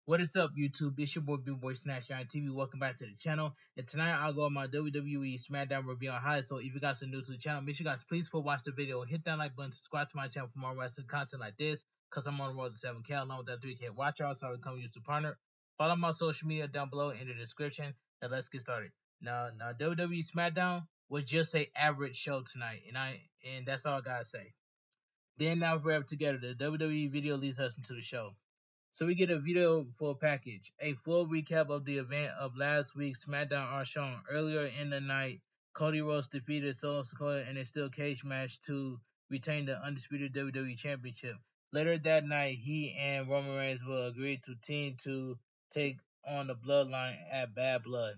What is up, YouTube? It's your boy, Big Boy Smackdown TV. Welcome back to the channel. And tonight I'll go on my WWE Smackdown review on highlights. So if you guys are new to the channel, make sure you guys please watch the video, hit that like button, subscribe to my channel for more wrestling content like this. Cause I'm on the road to 7K along with that 3K watch out. So I become a YouTube partner. Follow my social media down below in the description. And let's get started. Now WWE Smackdown was just a average show tonight, and that's all I gotta say. Then now forever together, the WWE video leads us into the show. So we get a video full package. A full recap of the event of last week's SmackDown are shown. Earlier in the night, Cody Rhodes defeated Solo Sikoa in a steel cage match to retain the undisputed WWE Championship. Later that night, he and Roman Reigns will agree to team to take on the Bloodline at Bad Blood.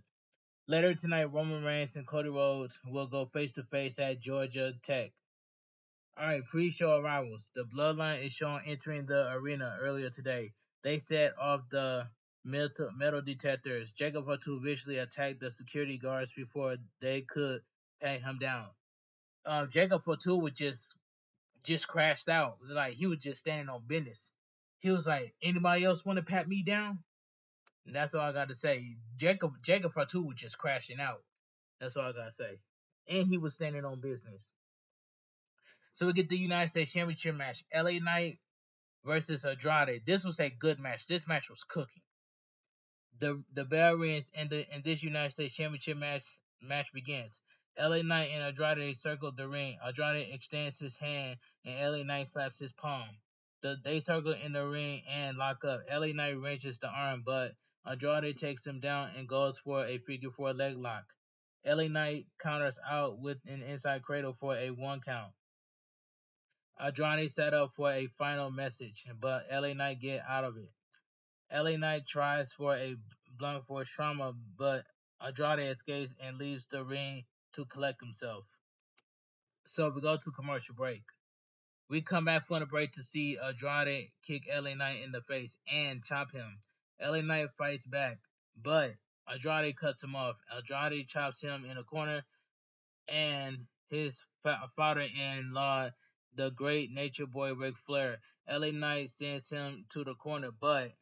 Later tonight, Roman Reigns and Cody Rhodes will go face to face at Georgia Tech. Alright, pre-show arrivals. The Bloodline is shown entering the arena earlier today. They set off the metal detectors. Jacob Fatu viciously attacked the security guards before they could pat him down. Jacob Fatu was just crashed out. Like he was just standing on business. He was like, anybody else want to pat me down? And that's all I got to say. Jacob Fatu was just crashing out. That's all I got to say. And he was standing on business. So we get the United States Championship match. LA Knight versus Andrade. This was a good match. This match was cooking. The bell rings and this United States Championship match begins. LA Knight and Andrade circle the ring. Andrade extends his hand and LA Knight slaps his palm. They circle in the ring and lock up. LA Knight wrenches the arm, but Andrade takes him down and goes for a figure four leg lock. LA Knight counters out with an inside cradle for a 1 count. Andrade set up for a final message, but LA Knight get out of it. LA Knight tries for a blunt force trauma, but Andrade escapes and leaves the ring to collect himself. So we go to commercial break. We come back from the break to see Andrade kick LA Knight in the face and chop him. LA Knight fights back, but Andrade cuts him off. Andrade chops him in the corner, and his father-in-law, the great Nature Boy Ric Flair. LA Knight sends him to the corner, but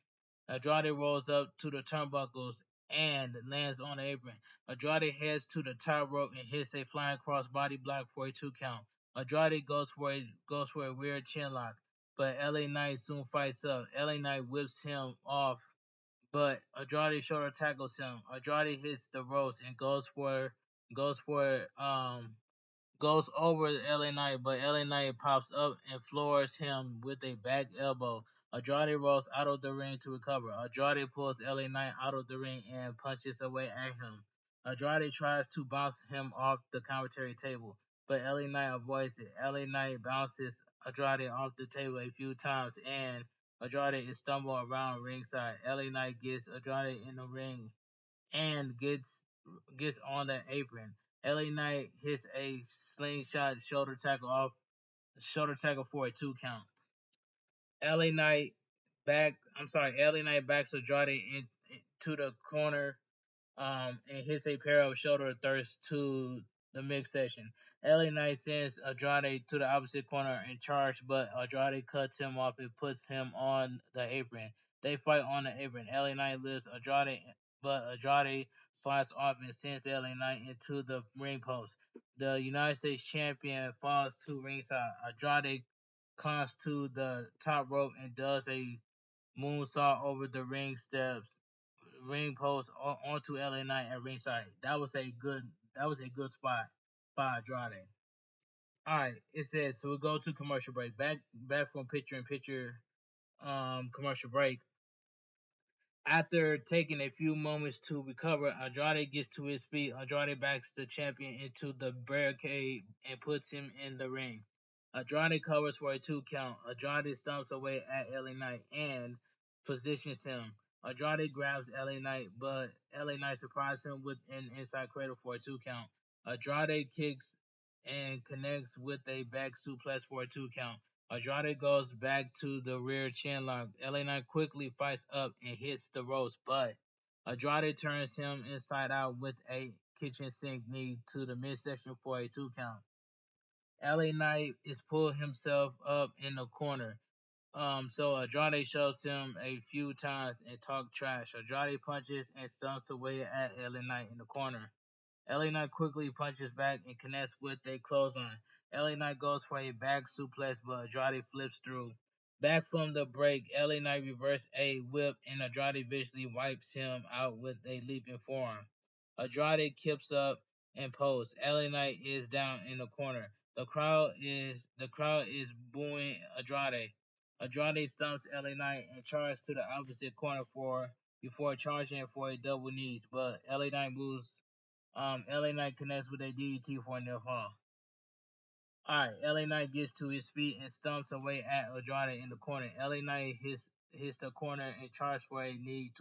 Andrade rolls up to the turnbuckles and lands on the apron. Andrade heads to the top rope and hits a flying cross body block for a 2 count. Andrade goes for a weird chin lock, but LA Knight soon fights up. LA Knight whips him off, but Andrade shoulder tackles him. Andrade hits the ropes and goes for goes over LA Knight, but LA Knight pops up and floors him with a back elbow. Andrade rolls out of the ring to recover. Andrade pulls LA Knight out of the ring and punches away at him. Andrade tries to bounce him off the commentary table, but LA Knight avoids it. LA Knight bounces Andrade off the table a few times, and Andrade is stumbling around ringside. LA Knight gets Andrade in the ring and gets on the apron. LA Knight hits a slingshot shoulder tackle for a 2 count. LA Knight LA Knight backs Andrade into the corner and hits a pair of shoulder thrusts to the midsection. LA Knight sends Andrade to the opposite corner in charge, but Andrade cuts him off and puts him on the apron. They fight on the apron. LA Knight lifts Andrade, but Andrade slides off and sends LA Knight into the ring post. The United States champion falls to ringside. Andrade climbs to the top rope and does a moonsault over the ring post onto LA Knight at ringside. That was a good spot by Andrade. Alright, it says so we go to commercial break. Back from picture in picture commercial break. After taking a few moments to recover, Andrade gets to his feet. Andrade backs the champion into the barricade and puts him in the ring. Andrade covers for a 2 count. Andrade stomps away at LA Knight and positions him. Andrade grabs LA Knight, but LA Knight surprises him with an inside cradle for a 2 count. Andrade kicks and connects with a back suplex for a 2 count. Andrade goes back to the rear chin lock. LA Knight quickly fights up and hits the ropes, but Andrade turns him inside out with a kitchen sink knee to the midsection for a 2 count. LA Knight is pulled himself up in the corner. So Andrade shoves him a few times and talk trash. Andrade punches and stomps away at LA Knight in the corner. LA Knight quickly punches back and connects with a clothesline. LA Knight goes for a back suplex, but Andrade flips through. Back from the break, LA Knight reverses a whip and Andrade viciously wipes him out with a leaping forearm. Andrade kips up and posts. LA Knight is down in the corner. The crowd is booing Andrade. Andrade stumps LA Knight and charges to the opposite corner for before charging for a double knees, but LA Knight moves. LA Knight connects with a DDT for a near fall. Alright, LA Knight gets to his feet and stomps away at Andrade in the corner. LA Knight hits the corner and charges for a knee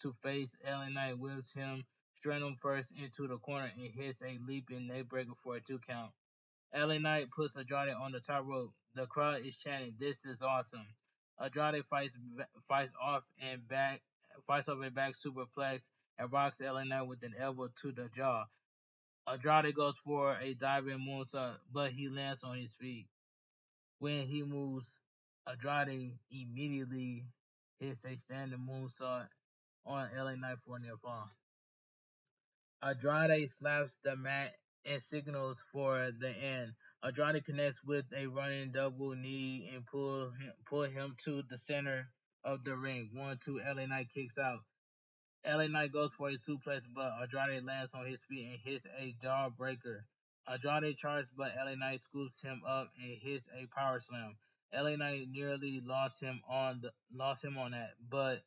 to face. LA Knight whips him sternum first into the corner and hits a leaping neckbreaker for a 2 count. LA Knight puts Andrade on the top rope. The crowd is chanting, "This is awesome." Andrade fights off a back superplex and rocks LA Knight with an elbow to the jaw. Andrade goes for a diving moonsault, but he lands on his feet. When he moves, Andrade immediately hits a standing moonsault on LA Knight for a near fall. Andrade slaps the mat and signals for the end. Andrade connects with a running double knee and pull him to the center of the ring. 1-2, LA Knight kicks out. LA Knight goes for a suplex, but Andrade lands on his feet and hits a jawbreaker. Andrade charges, but LA Knight scoops him up and hits a power slam. LA Knight nearly lost him on that, but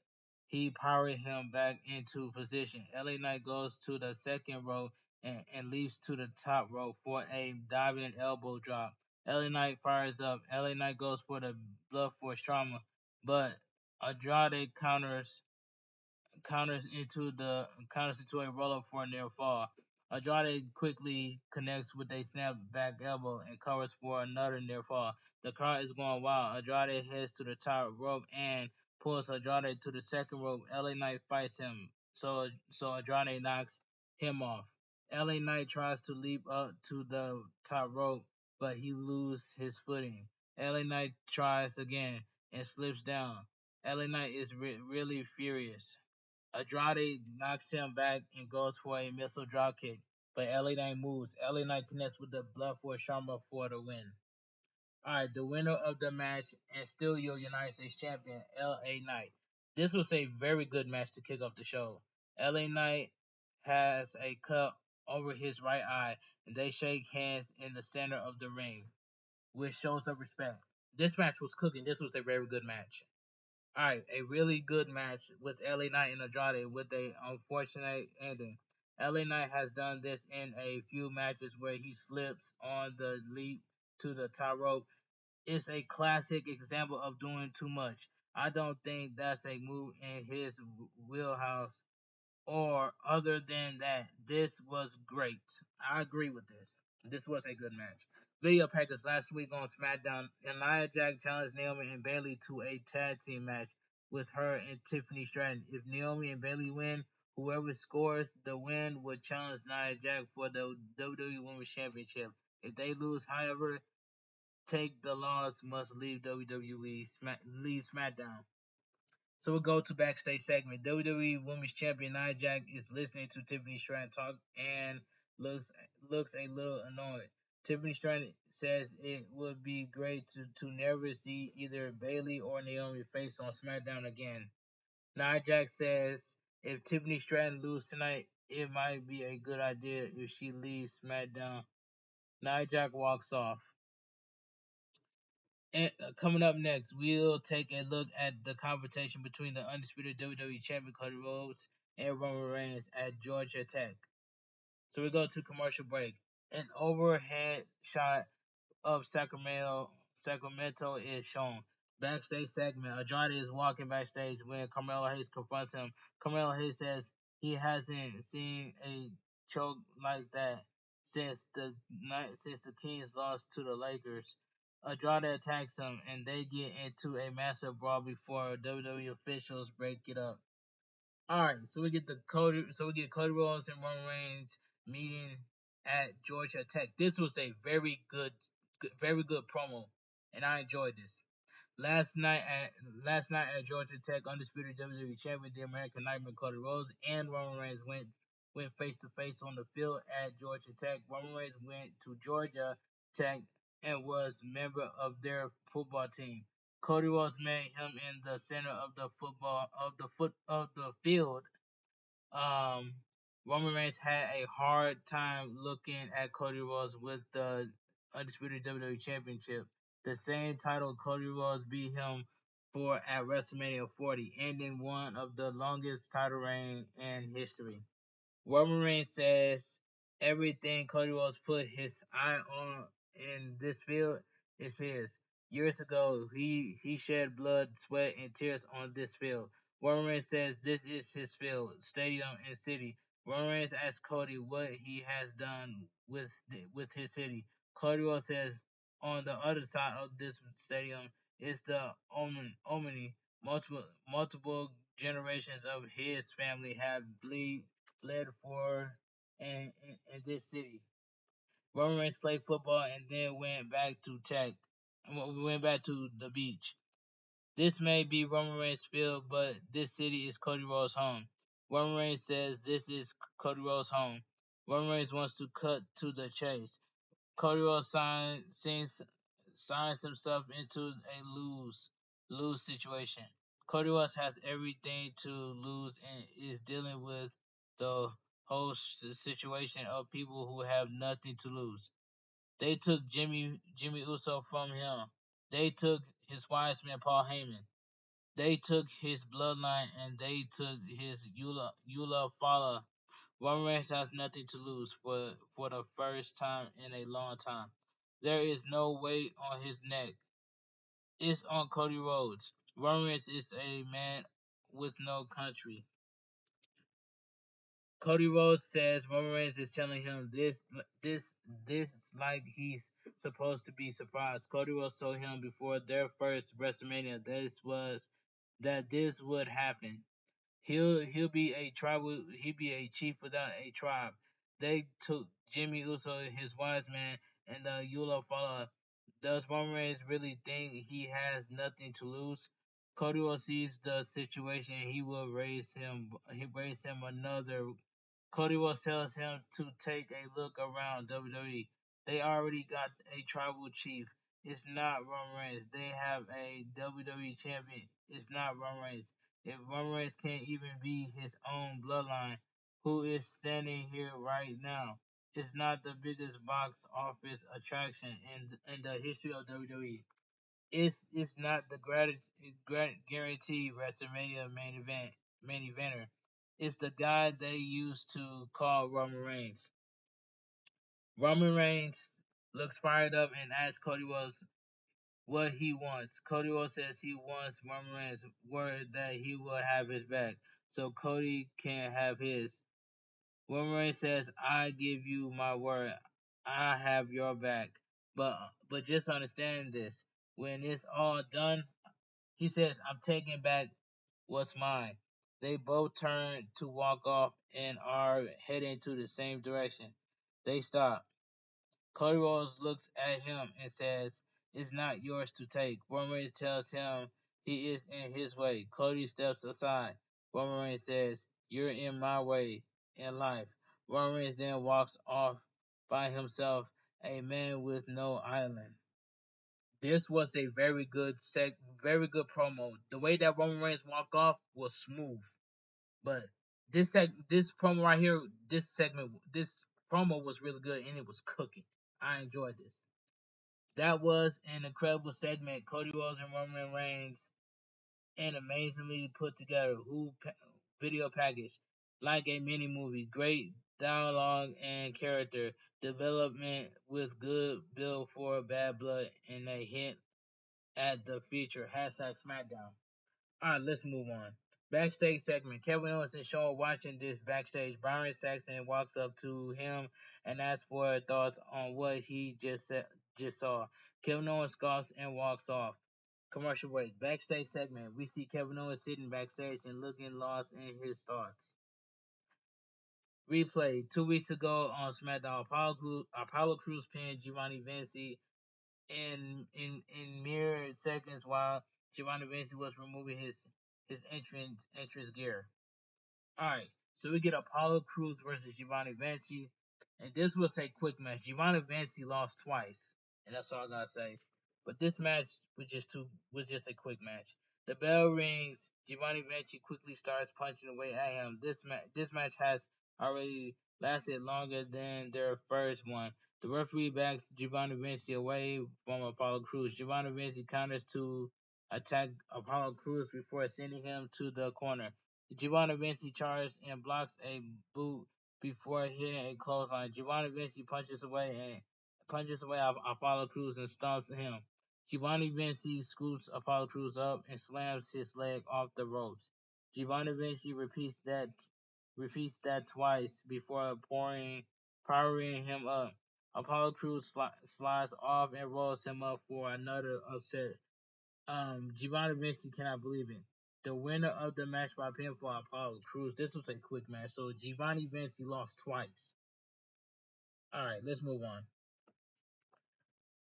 he powered him back into position. LA Knight goes to the second row and leaps to the top row for a diving elbow drop. LA Knight fires up. LA Knight goes for the bluff force trauma, but Andrade counters into a roll up for a near fall. Andrade quickly connects with a snap back elbow and covers for another near fall. The crowd is going wild. Andrade heads to the top rope and pulls Andrade to the second rope. LA Knight fights him, so Andrade knocks him off. LA Knight tries to leap up to the top rope, but he loses his footing. LA Knight tries again and slips down. LA Knight is really furious. Andrade knocks him back and goes for a missile dropkick, but LA Knight moves. LA Knight connects with the bluff for Sharma for the win. Alright, the winner of the match and still your United States champion, LA Knight. This was a very good match to kick off the show. LA Knight has a cut over his right eye, and they shake hands in the center of the ring, which shows some respect. This match was cooking. This was a very good match. Alright, a really good match with LA Knight and Andrade with a unfortunate ending. LA Knight has done this in a few matches where he slips on the leap to the top rope. It's a classic example of doing too much. I don't think that's a move in his wheelhouse. Or other than that, this was great. I agree with this. This was a good match. Video package last week on SmackDown. Nia Jax challenged Naomi and Bayley to a tag team match with her and Tiffany Stratton. If Naomi and Bayley win, whoever scores the win would challenge Nia Jax for the WWE Women's Championship. If they lose, however, take the loss must leave leave SmackDown. So we'll go to backstage segment. WWE Women's Champion Nia Jax is listening to Tiffany Stratton talk and looks a little annoyed. Tiffany Stratton says it would be great to never see either Bayley or Naomi face on SmackDown again. Nia Jax says if Tiffany Stratton loses tonight, it might be a good idea if she leaves SmackDown. Nia Jax walks off. And coming up next, we'll take a look at the confrontation between the undisputed WWE Champion Cody Rhodes and Roman Reigns at Georgia Tech. So we go to commercial break. An overhead shot of Sacramento is shown. Backstage segment. Andrade is walking backstage when Carmelo Hayes confronts him. Carmelo Hayes says he hasn't seen a choke like that since the Kings lost to the Lakers. Andrade attacks him and they get into a massive brawl before WWE officials break it up. Alright, so we get Cody Rhodes and Roman Reigns meeting at Georgia Tech. This was a very good promo, and I enjoyed this. Last night at last night at Georgia Tech, undisputed WWE champion, the American Nightmare Cody Rhodes and Roman Reigns went face to face on the field at Georgia Tech. Roman Reigns went to Georgia Tech and was member of their football team. Cody Rhodes met him in the center of the field. um, Roman Reigns had a hard time looking at Cody Rhodes with the undisputed WWE Championship, the same title Cody Rhodes beat him for at WrestleMania 40, ending one of the longest title reigns in history. Roman Reigns says everything Cody Rhodes put his eye on in this field is his. Years ago, he shed blood, sweat, and tears on this field. Roman Reigns says this is his field, stadium, and city. Roman Reigns asks Cody what he has done with his city. Cody Rhodes says on the other side of this stadium is the Omni. Multiple generations of his family have bled for in this city. Roman Reigns played football and then went back to the beach. This may be Roman Reigns' field, but this city is Cody Rhodes' home. Roman Reigns says this is Cody Rhodes' home. Roman Reigns wants to cut to the chase. Cody Rhodes signs himself into a lose situation. Cody Rhodes has everything to lose and is dealing with the whole situation of people who have nothing to lose. They took Jimmy Uso from him. They took his wise man Paul Heyman. They took his bloodline and they took his Eula Fala. Roman Reigns has nothing to lose for the first time in a long time. There is no weight on his neck. It's on Cody Rhodes. Roman Reigns is a man with no country. Cody Rhodes says Roman Reigns is telling him this like he's supposed to be surprised. Cody Rhodes told him before their first WrestleMania that this would happen. He'll be a chief without a tribe. They took Jimmy Uso, his wise man, and the Eula Fala. Does Roman Reigns really think he has nothing to lose? Cody will sees the situation. He raise him another. Cody Rhodes tells him to take a look around WWE. They already got a tribal chief. It's not Roman Reigns. They have a WWE champion. It's not Roman Reigns. If Roman Reigns can't even be his own bloodline, who is standing here right now? It's not the biggest box office attraction in the history of WWE. It's not the guaranteed WrestleMania main eventer. It's the guy they used to call Roman Reigns. Roman Reigns looks fired up and asks Cody Rhodes what he wants. Cody Rhodes says he wants Roman Reigns' word that he will have his back, so Cody can have his. Roman Reigns says, "I give you my word, I have your back." But just understand this: when it's all done, he says, "I'm taking back what's mine." They both turn to walk off and are heading to the same direction. They stop. Cody Rhodes looks at him and says, "It's not yours to take." Roman Reigns tells him he is in his way. Cody steps aside. Roman Reigns says, "You're in my way in life." Roman Reigns then walks off by himself, a man with no island. This was a very good promo. The way that Roman Reigns walked off was smooth. But this promo right here, this promo was really good and it was cooking. I enjoyed this. That was an incredible segment. Cody Rhodes and Roman Reigns, an amazingly put together video package, like a mini movie. Great dialogue and character development with good build for bad blood and a hint at the future. Hashtag Smackdown. Alright, let's move on. Backstage segment. Kevin Owens is shown watching this backstage. Byron Saxton walks up to him and asks for thoughts on what he just saw. Kevin Owens scoffs and walks off. Commercial break. Backstage segment. We see Kevin Owens sitting backstage and looking lost in his thoughts. Replay. 2 weeks ago on SmackDown, Apollo Crews pinned Giovanni Vinci in mere seconds while Giovanni Vinci was removing his entrance gear. Alright, so we get Apollo Crews versus Giovanni Vinci. And this was a quick match. Giovanni Vinci lost twice. And that's all I gotta say. But this match was just a quick match. The bell rings, Giovanni Vinci quickly starts punching away at him. This match has already lasted longer than their first one. The referee backs Giovanni Vinci away from Apollo Crews. Giovanni Vinci counters to attack Apollo Crews before sending him to the corner. Giovanni Vinci charges and blocks a boot before hitting a clothesline. Giovanni Vinci punches away Apollo Crews and stomps him. Giovanni Vinci scoops Apollo Crews up and slams his leg off the ropes. Giovanni Vinci repeats that twice before powering him up. Apollo Crews slides off and rolls him up for another upset. Giovanni Vinci cannot believe it. The winner of the match by pinfall, Apollo Crews. This was a quick match, so Giovanni Vinci lost twice. Alright, let's move on.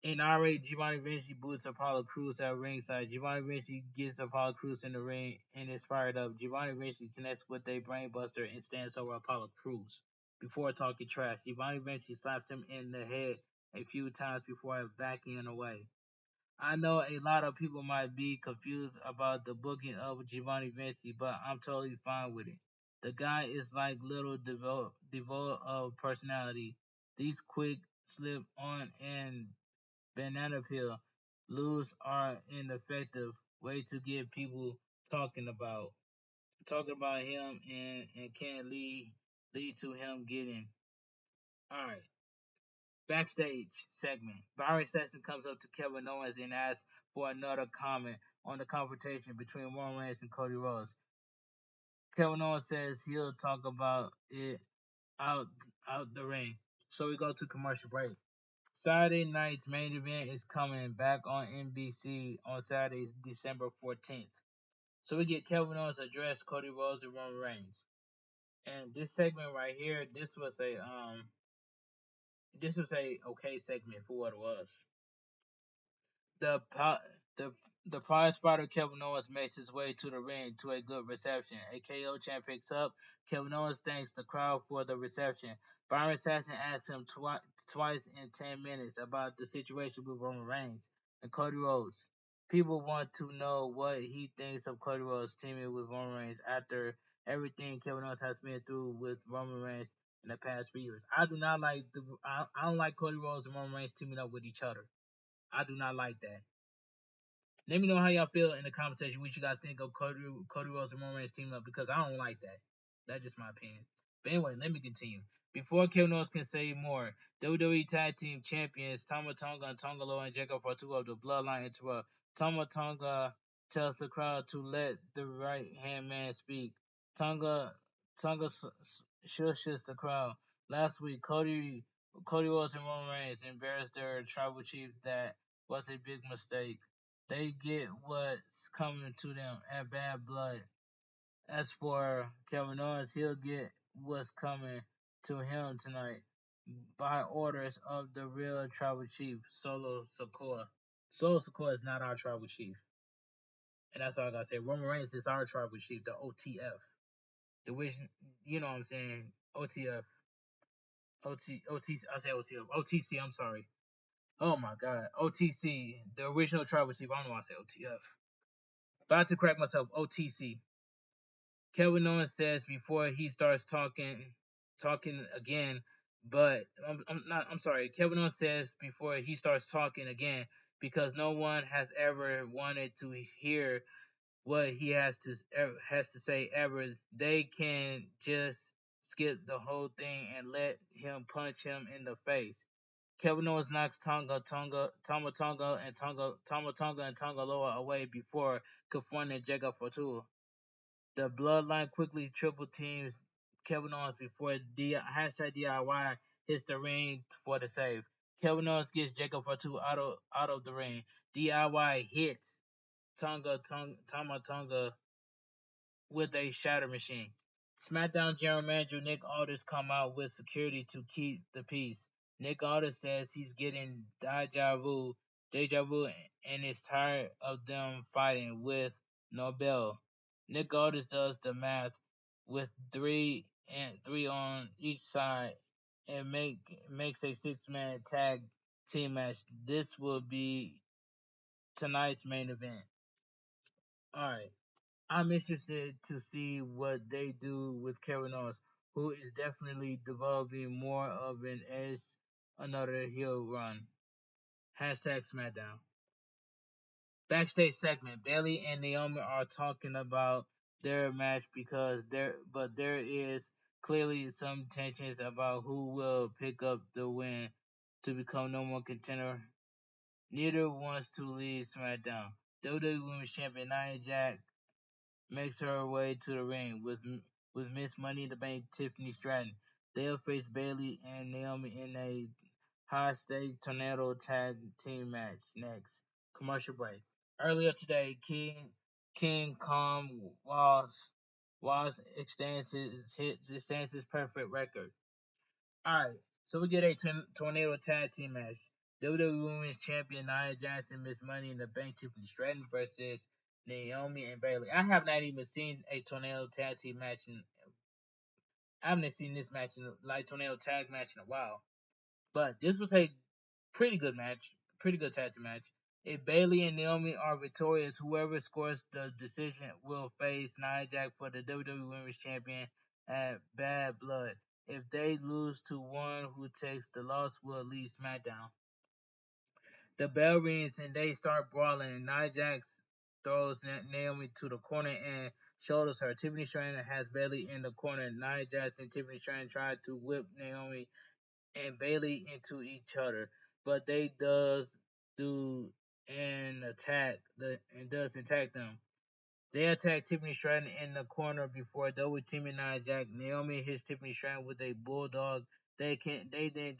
In R8, Giovanni Vinci boots Apollo Crews at ringside. Giovanni Vinci gets Apollo Crews in the ring and is fired up. Giovanni Vinci connects with a brainbuster and stands over Apollo Crews. Before talking trash, Giovanni Vinci slaps him in the head a few times before backing away. I know a lot of people might be confused about the booking of Giovanni Vinci, but I'm totally fine with it. The guy is like little devoid of personality. These quick slip on and banana peel loose are an effective way to get people talking about him and can lead to him getting. Alright. Backstage segment. Byron Saxton comes up to Kevin Owens and asks for another comment on the confrontation between Roman Reigns and Cody Rhodes. Kevin Owens says he'll talk about it out out the ring. So we go to commercial break. Saturday night's main event is coming back on NBC on Saturday, December 14th. So we get Kevin Owens address Cody Rhodes and Roman Reigns. And this segment right here, this was a okay segment for what it was. The the the prize fighter Kevin Owens makes his way to the ring to a good reception. A KO chant picks up. Kevin Owens thanks the crowd for the reception. Byron Saxton asks him twice in 10 minutes about the situation with Roman Reigns and Cody Rhodes. People want to know what he thinks of Cody Rhodes teaming with Roman Reigns after everything Kevin Owens has been through with Roman Reigns in the past few years. I don't like Cody Rhodes and Roman Reigns teaming up with each other. I do not like that. Let me know how y'all feel in the comment section. What you guys think of Cody Rhodes and Roman Reigns teaming up, because I don't like that. That's just my opinion. But anyway, let me continue. Before Kevin Owens can say more, WWE Tag Team Champions Tama Tonga and Tonga Loa and Jacob Fatu of the Bloodline interrupt. Tama Tonga tells the crowd to let the right hand man speak. Tonga shushes the crowd. Last week, Cody Rhodes and Roman Reigns embarrassed their tribal chief. That was a big mistake. They get what's coming to them at Bad Blood. As for Kevin Owens, he'll get what's coming to him tonight by orders of the real tribal chief, Solo Sikoa. Solo Sikoa is not our tribal chief. And that's all I gotta say. Roman Reigns is our tribal chief, the OTF. The which, you know what I'm saying? OTF. I say OTF. OTC, I'm sorry. Oh my god. OTC, the original tribal chief. I don't know why I say OTF. About to correct myself. OTC. Kevin Owens says before he starts talking again, but I'm sorry. Kevin Owens says before he starts talking again, because no one has ever wanted to hear what he has to say ever. They can just skip the whole thing and let him punch him in the face. Kevin Owens knocks Tama Tonga and Tonga Loa away before confronting Jacob Fatu. The Bloodline quickly triple teams Kevin Owens before hashtag DIY hits the ring for the save. Kevin Owens gets Jacob Fatu out of the ring. DIY hits Tama Tonga with a shatter machine. SmackDown General Manager Nick Aldis come out with security to keep the peace. Nick Aldis says he's getting deja vu Deja Vu and is tired of them fighting with no bell. Nick Aldis does the math with three on each side and makes a 6-man tag team match. This will be tonight's main event. Alright. I'm interested to see what they do with Kevin Owens, who is definitely developing more of an edge, another heel run. Hashtag SmackDown. Backstage segment: Bailey and Naomi are talking about their match but there is clearly some tensions about who will pick up the win to become number one contender. Neither wants to leave SmackDown. WWE Women's Champion Nia Jax makes her way to the ring with Miss Money in the Bank Tiffany Stratton. They'll face Bailey and Naomi in a high stake tornado tag team match next. Commercial break. Earlier today, King Kong was extends his perfect record. Alright, so we get a tornado tag team match. WWE Women's Champion Nia Jax and Miss Money in the Bank Tiffany Stratton versus Naomi and Bailey. I have not even seen a tornado tag team match I haven't seen this match like tornado tag match in a while. But this was a pretty good match, pretty good tag team match. If Bailey and Naomi are victorious, whoever scores the decision will face Nia Jax for the WWE Women's Champion at Bad Blood. If they lose to one who takes the loss, will leave SmackDown. The bell rings and they start brawling. Nia Jax throws Naomi to the corner and shoulders her. Tiffany Stratton has Bailey in the corner. Nia Jax and Tiffany Stratton try to whip Naomi and Bailey into each other, but they do and does attack them. They attack Tiffany Stratton in the corner before double teaming Nia Jax. Naomi hits Tiffany Stratton with a bulldog. They then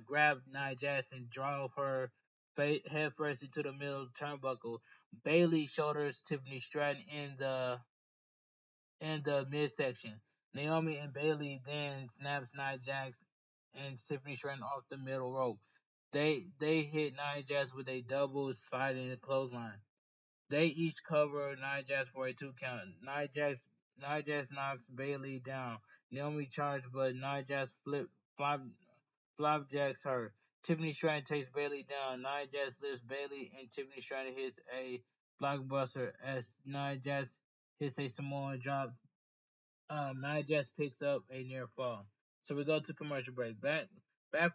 grab Nia Jax and drive her head first into the middle of the turnbuckle. Bailey shoulders Tiffany Stratton in the midsection. Naomi and Bailey then snaps Nia Jax and Tiffany Stratton off the middle rope. They hit Nia Jax with a double sliding clothesline. They each cover Nia Jax for a 2 count. Nia Jax knocks Bailey down. Naomi charges, but Nia Jax flopjacks her. Tiffany Stratton takes Bailey down. Nia Jax lifts Bailey, and Tiffany Stratton hits a blockbuster as Nia Jax hits a Samoan drop. Nia Jax picks up a near fall. So we go to commercial break. Back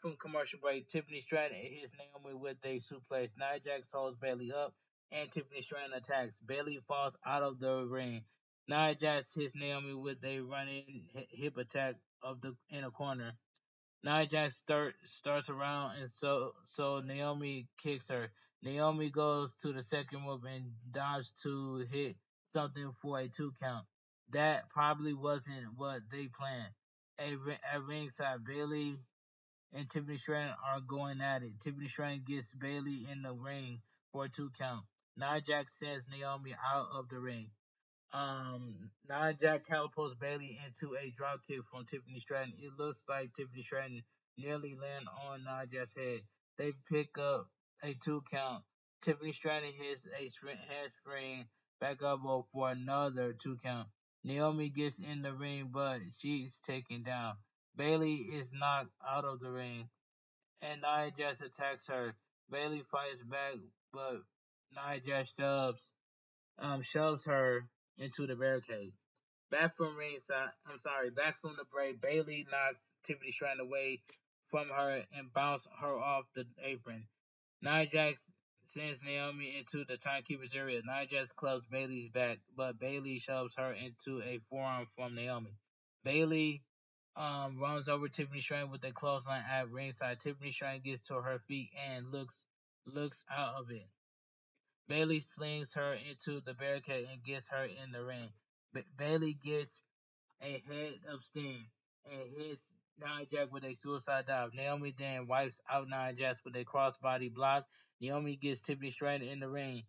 from commercial break, Tiffany Stratton hits Naomi with a suplex. Nia Jax holds Bailey up, and Tiffany Stratton attacks. Bailey falls out of the ring. Nia Jax hits Naomi with a running hip attack of the inner corner. Nia Jax starts around, and so Naomi kicks her. Naomi goes to the second move and dodges to hit something for a 2 count. That probably wasn't what they planned. At ringside, Bailey and Tiffany Stratton are going at it. Tiffany Stratton gets Bailey in the ring for a 2 count. Nia Jax sends Naomi out of the ring. Nia Jax catapults Bailey into a dropkick from Tiffany Stratton. It looks like Tiffany Stratton nearly land on Nia Jax's head. They pick up a 2 count. Tiffany Stratton hits a handspring back elbow for another 2 count. Naomi gets in the ring, but she's taken down. Bailey is knocked out of the ring, and Nia Jax attacks her. Bailey fights back, but Nia Jax shoves her into the barricade. Back from the break, Bailey knocks Tiffany Stratton away from her and bounces her off the apron. Nia Jax sends Naomi into the timekeeper's area. Nia Jax clubs Bailey's back, but Bailey shoves her into a forearm from Naomi. Bailey runs over Tiffany Stratton with a clothesline at ringside. Tiffany Stratton gets to her feet and looks out of it. Bailey slings her into the barricade and gets her in the ring. Bailey gets a head of steam and hits Nia Jax with a suicide dive. Naomi then wipes out Nia Jax with a crossbody block. Naomi gets Tiffany Stratton in the ring,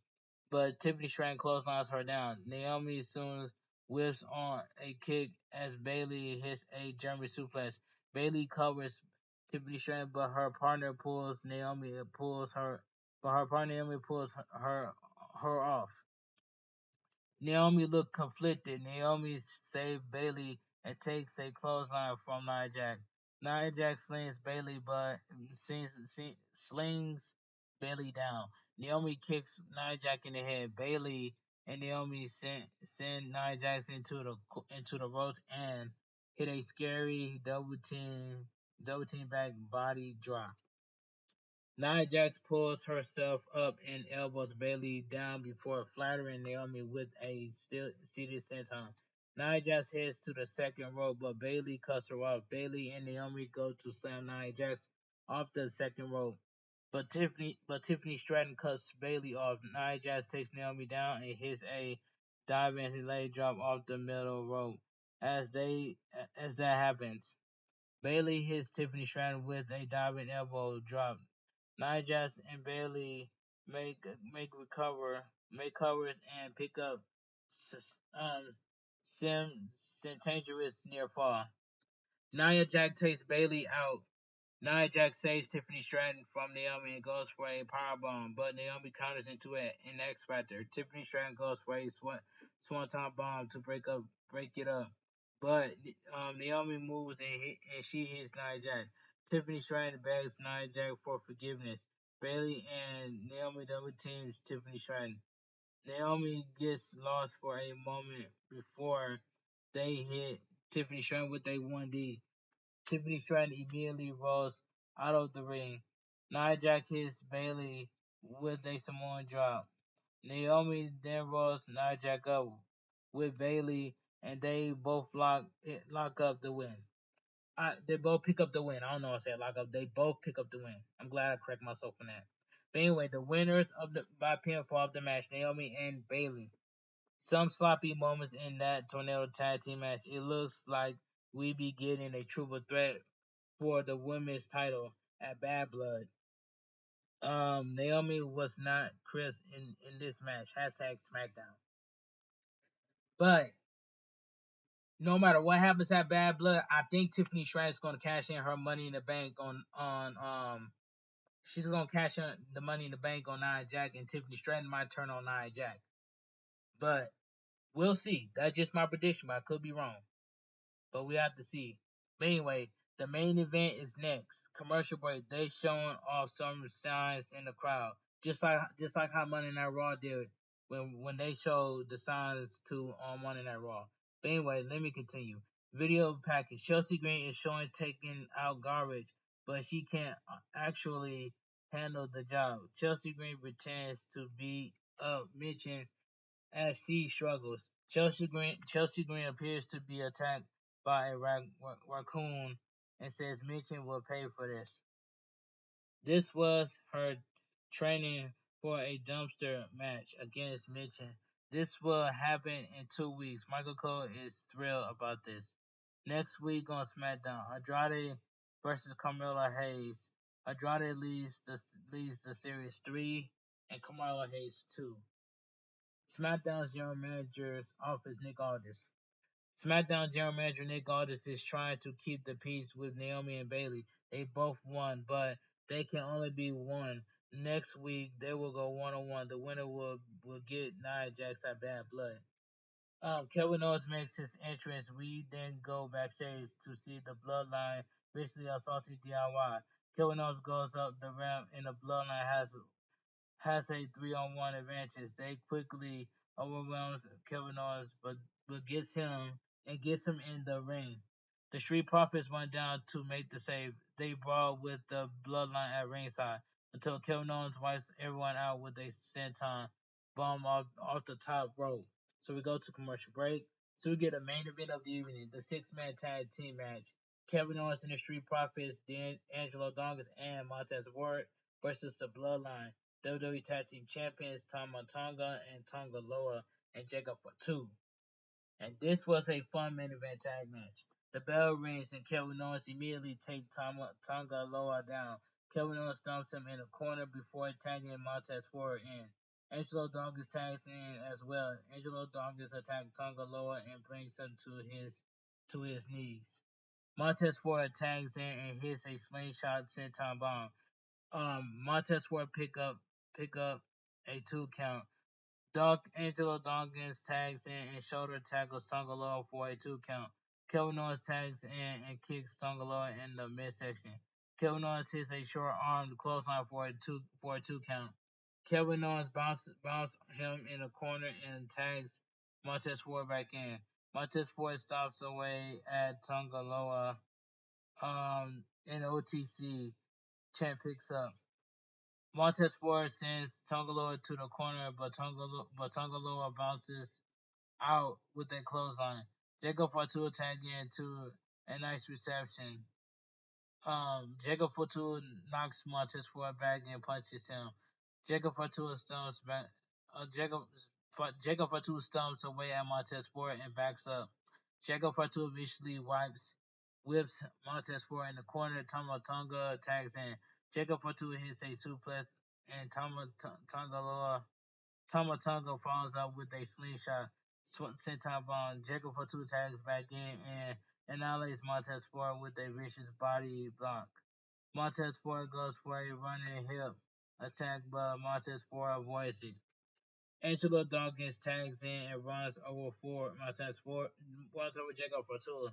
but Tiffany Stratton clotheslines her down. Naomi soon whips on a kick as Bailey hits a German suplex. Bailey covers Tiffany Stratton, but her partner pulls Naomi pulls her, but her partner Naomi pulls her off. Naomi looked conflicted. Naomi saves Bailey and takes a clothesline from Nia Jax. Nia Jax slings Bailey, but slings Bailey down. Naomi kicks Nia Jax in the head. Bailey and Naomi send Nia Jax into the ropes and hit a scary double team back body drop. Nia Jax pulls herself up and elbows Bailey down before flattering Naomi with a still seated senton. Nia Jax heads to the second rope, but Bailey cuts her off. Bailey and Naomi go to slam Nia Jax off the second rope, but Tiffany Stratton cuts Bailey off. Nia Jax takes Naomi down and hits a diving leg drop off the middle rope. As that happens, Bailey hits Tiffany Stratton with a diving elbow drop. Nia Jax and Bailey make covers and pick up Sim Dangerous near fall. Nia Jax takes Bailey out. Nia Jax saves Tiffany Stratton from Naomi and goes for a powerbomb, but Naomi counters into an X Factor. Tiffany Stratton goes for a swanton bomb to break it up, but Naomi moves and she hits Nia Jax. Tiffany Stratton begs Nia Jax for forgiveness. Bailey and Naomi double teams Tiffany Stratton. Naomi gets lost for a moment before they hit Tiffany Stratton with a 1D. Tiffany Stratton immediately rolls out of the ring. Nia Jax hits Bailey with a Samoan drop. Naomi then rolls Nia Jax up with Bailey, and they both lock up the win. They both pick up the win. I don't know. I said lock up. They both pick up the win. I'm glad I correct myself on that. But anyway, the winners of the by pinfall of the match, Naomi and Bailey. Some sloppy moments in that tornado tag team match. It looks like we be getting a triple threat for the women's title at Bad Blood. Naomi was not Chris in this match. Hashtag Smackdown. But no matter what happens at Bad Blood, I think Tiffany Stratton's gonna cash in her money in the bank on she's gonna cash in the money in the bank on Nia Jax, and Tiffany Stratton might turn on Nia Jax. But we'll see. That's just my prediction, but I could be wrong. But we have to see. But anyway, the main event is next. Commercial break. They showing off some signs in the crowd, just like how Monday Night Raw did when they showed the signs to on Monday Night Raw. But anyway, let me continue. Video package. Chelsea Green is showing taking out garbage, but she can't actually handle the job. Chelsea Green pretends to be mentioned as she struggles. Chelsea Green appears to be attacked by a raccoon and says Mitchell will pay for this. This was her training for a dumpster match against Mitchell. This will happen in 2 weeks. Michael Cole is thrilled about this. Next week on SmackDown, Andrade versus Carmelo Hayes. Andrade leads the series 3 and Carmelo Hayes 2. SmackDown's general manager's office, Nick Aldis. SmackDown general manager Nick Aldis is trying to keep the peace with Naomi and Bailey. They both won, but they can only be one. Next week they will go 1-on-1. The winner will get Nia Jax at Bad Blood. Kevin Owens makes his entrance. We then go backstage to see the Bloodline recently assaulted DIY. Kevin Owens goes up the ramp and the Bloodline has a 3-on-1 advantage. They quickly overwhelms Kevin Owens, but gets him in the ring. The Street Profits went down to make the save. They brawl with the Bloodline at ringside until Kevin Owens wipes everyone out with a senton bomb off the top rope. So we go to commercial break. So we get a main event of the evening, the 6-man tag team match. Kevin Owens and the Street Profits, Angelo Dawkins and Montez Ward versus the Bloodline. WWE Tag Team Champions Tama Tonga and Tonga Loa and Jacob Fatu. And this was a fun main event tag match. The bell rings and Kevin Owens immediately takes Tonga Loa down. Kevin Owens stomps him in a corner before tagging Montez Ford in. Angelo Dawkins tags in as well. Angelo Dawkins attacks Tonga Loa and brings him to his knees. Montez Ford tags in and hits a slingshot senton bomb. Montez Ford pick up a 2 count. Angelo Dawkins tags in and shoulder tackles Tongaloa for a 2 count. Kevin Owens tags in and kicks Tongaloa in the midsection. Kevin Owens hits a short arm clothesline for a 2 count. Kevin Owens bounce him in a corner and tags Montez Ford back in. Montez Ford stops away at Tongaloa. In OTC, Champ picks up. Montez Ford sends Tongaloa to the corner, but Tongaloa bounces out with a clothesline. Jacob Fatu tag in to a nice reception. Jacob Fatu knocks Montez Ford back and punches him. Jacob Fatu stumps back. Jacob Fatu stumps away at Montez Ford and backs up. Jacob Fatu viciously whips Montez Ford in the corner. Tama Tonga tags in. Jacob Fatu hits a suplex and Tama Tonga follows up with a slingshot senton bomb. Jacob Fatu tags back in and annihilates Montez Ford with a vicious body block. Montez Ford goes for a running hip attack, but Montez Ford avoids it. Angelo Dawkins tags in and runs over Montez Ford runs over Jacob Fatu.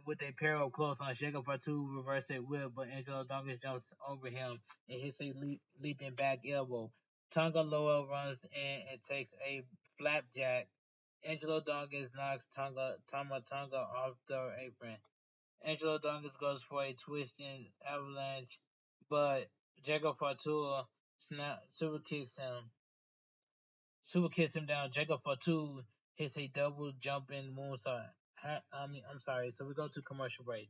With a pair of close on Jacob Fatu reverse a whip, but Angelo Dawkins jumps over him and hits a leaping back elbow. Tonga Loa runs in and takes a flapjack. Angelo Dawkins knocks Tama Tonga off the apron. Angelo Dawkins goes for a twisting avalanche, but Jacob Fatu super kicks him. Super kicks him down. Jacob Fatu hits a double jumping moonsault. I'm sorry. So we go to commercial break.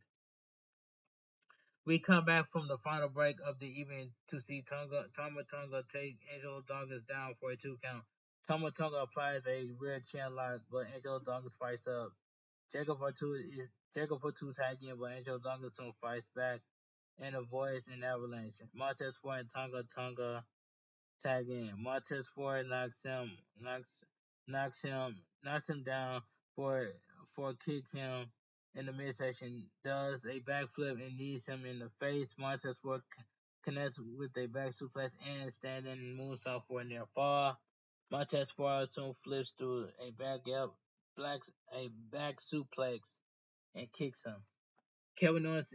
We come back from the final break of the evening to see Tama Tonga take Angelo Dawkins down for a 2 count. Tama Tonga applies a rear chin lock, but Angelo Dawkins fights up. Jacob Fatu tagging, but Angelo Dawkins fights back and avoids an avalanche. Montez Ford and Tonga tag in. Montez Ford knocks him down for kick him in the midsection. Does a backflip and knees him in the face. Montez Ford connects with a back suplex and standing moonsault for a near fall. Montez Ford soon flips through a back suplex and kicks him. Kevin Owens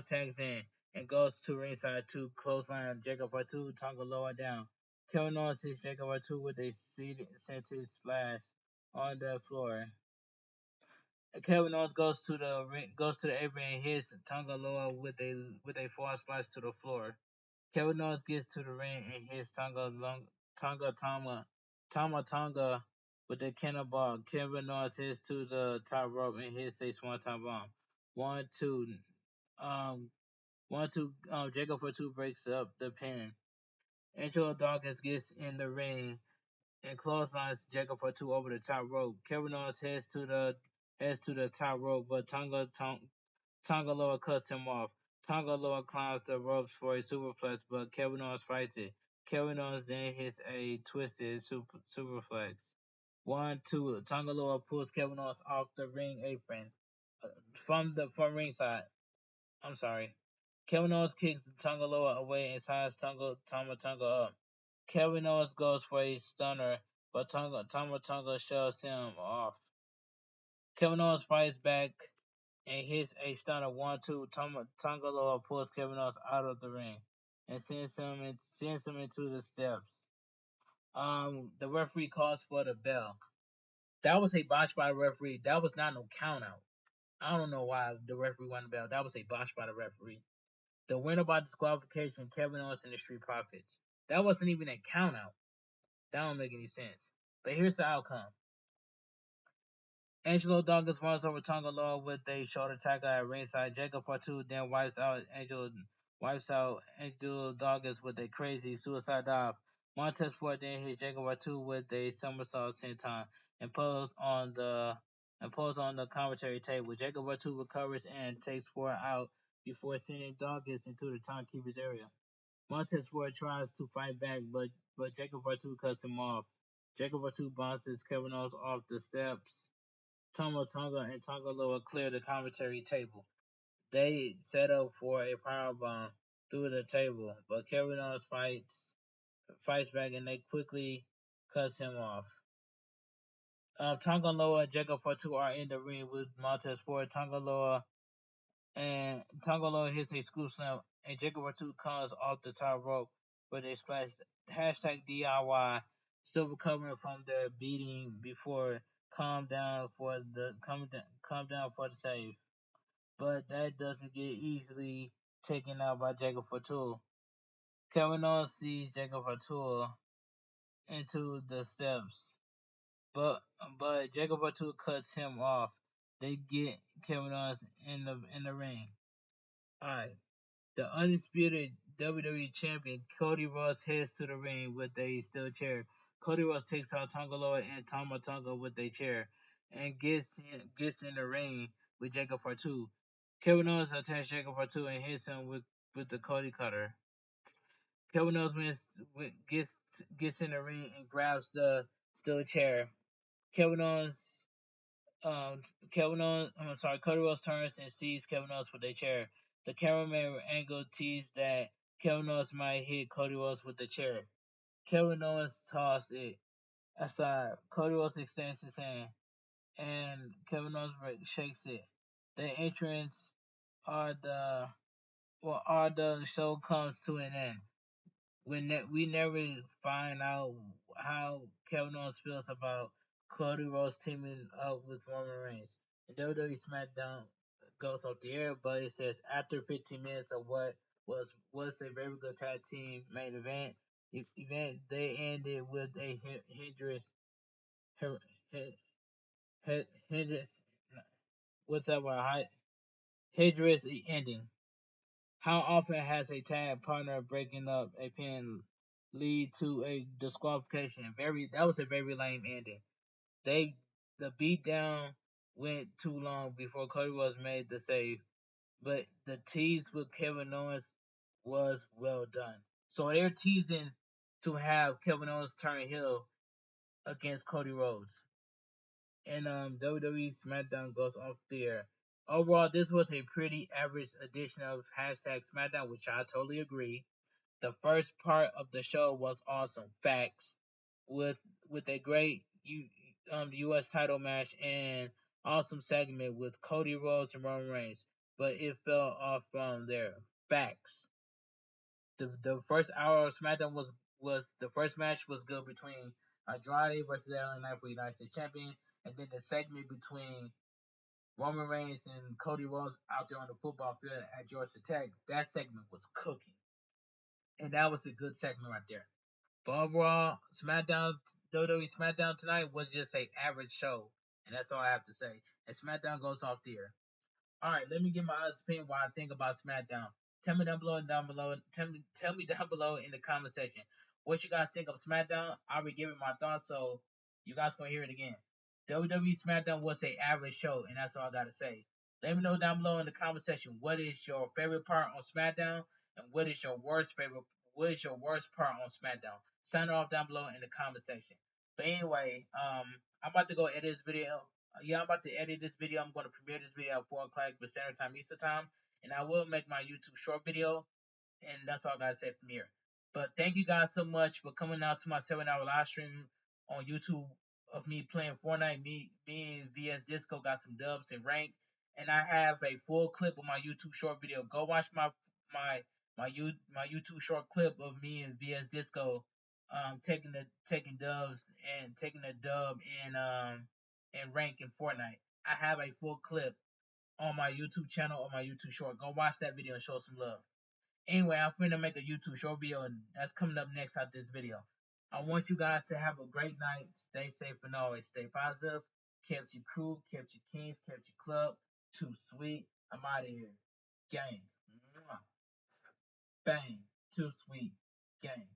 tags in and goes to ringside to clothesline Jacob Fatu, Tonga lower down. Kevin Owens hits Jacob Fatu with a scented splash on the floor. Kevin Owens goes to the apron and hits Tonga Loa with a false splash to the floor. Kevin Owens gets to the ring and hits Tonga with a cannonball. Kevin Owens hits to the top rope and hits a swanton bomb. 1-2. 1-2. Jacob Fatu breaks up the pin. Angelo Dawkins gets in the ring and clotheslines Jacob Fatu over the top rope. Kevin Owens heads to the top rope, but Tonga Loa cuts him off. Tonga Loa climbs the ropes for a superplex, but Kevin Owens fights it. Kevin Owens then hits a twisted superplex. 1-2. Tonga Loa pulls Kevin Owens off the ring apron from ringside. I'm sorry. Kevin Owens kicks Tonga Loa away and signs Tama Tonga up. Kevin Owens goes for a stunner, but Tama Tonga shoves him off. Kevin Owens fights back and hits a stunner 1-2. Tonga Loa pulls Kevin Owens out of the ring and sends him into the steps. The referee calls for the bell. That was a botch by the referee. That was not no count out. I don't know why the referee won the bell. That was a botch by the referee. The winner by disqualification, Kevin Owens and the Street Profits. That wasn't even a count out. That don't make any sense. But here's the outcome. Angelo Dawkins runs over Tonga Loa with a shoulder tackle at ringside. Jacob Fatu then wipes out Angelo Dawkins with a crazy suicide dive. Montez Ford then hits Jacob Fatu with a somersault senton and pulls on the commentary table. Jacob Fatu recovers and takes Ford out before sending Dawkins into the timekeeper's area. Montez Ford tries to fight back, but Jacob Fatu cuts him off. Jacob Fatu bounces Kevin Owens off the steps Tomo Tonga and Tonga Loa clear the commentary table. They set up for a powerbomb through the table, but Kevin Owens fights back and they quickly cuts him off. Tonga Loa and Jacob Fatu are in the ring with Montez Ford. Tonga Loa hits a scoop slam and Jacob Fatu comes off the top rope with a splash. Hashtag DIY still recovering from their beating before calm down for the save. But that doesn't get easily taken out by Jacob Fatu. Kevin Owens sees Jacob Fatu into the steps, but Jacob Fatu cuts him off. They get Kevin Owens in the ring. Alright. The undisputed WWE champion Cody Rhodes heads to the ring with a steel chair. Cody Rhodes takes out Tonga Loa and Tama Tonga with a chair and gets in the ring with Jacob Fatu. Kevin Owens attacks Jacob Fatu and hits him with the Cody Cutter. Kevin Owens gets in the ring and grabs the steel chair. Kevin Owens Cody Rhodes turns and sees Kevin Owens with a chair. The cameraman angle teased that Kevin Owens might hit Cody Rhodes with the chair. Kevin Owens tosses it aside. Cody Rhodes extends his hand, and Kevin Owens shakes it. The entrance are the show comes to an end. We never find out how Kevin Owens feels about Cody Rhodes teaming up with Roman Reigns. And WWE Smackdown goes off the air, but it says after 15 minutes of what was a very good tag team main event, they ended with a hindrance. What's that word? Hindrance ending. How often has a tag partner breaking up a pin lead to a disqualification? That was a very lame ending. The beatdown went too long before Cody was made the save, but the tease with Kevin Owens was well done. So they're teasing to have Kevin Owens turn heel against Cody Rhodes. And WWE SmackDown goes off there. Overall, this was a pretty average edition of hashtag SmackDown, which I totally agree. The first part of the show was awesome, facts, with a great U.S. title match and awesome segment with Cody Rhodes and Roman Reigns, but it fell off from there, facts. The first hour of SmackDown was the first match was good between Andrade versus LA Knight for United States Champion, and then the segment between Roman Reigns and Cody Rhodes out there on the football field at Georgia Tech, that segment was cooking. And that was a good segment right there. But overall, WWE SmackDown tonight was just an average show. And that's all I have to say. And SmackDown goes off the air. Alright, let me give my honest opinion what I think about SmackDown. Tell me down below. Tell me down below in the comment section what you guys think of SmackDown. I'll be giving my thoughts, so you guys gonna hear it again. WWE SmackDown was an average show, and that's all I gotta say. Let me know down below in the comment section what is your favorite part on SmackDown and what is your worst part on SmackDown. Sign it off down below in the comment section. But anyway, I'm about to go edit this video. I'm about to edit this video. I'm going to premiere this video at 4 o'clock with Standard Time Eastern Time. And I will make my YouTube short video. And that's all I got to say from here. But thank you guys so much for coming out to my 7-hour live stream on YouTube of me playing Fortnite. Me and VS Disco got some dubs and rank. And I have a full clip of my YouTube short video. Go watch my YouTube short clip of me and VS Disco taking dubs and taking a dub and rank in Fortnite. I have a full clip on my YouTube channel on my YouTube short. Go watch that video and show some love. Anyway, I'm finna make a YouTube short video and that's coming up next after this video. I want you guys to have a great night. Stay safe and always stay positive. Kept your crew, kept your kings, kept your club. Too sweet. I'm out of here. Gang. Bang. Too sweet. Gang.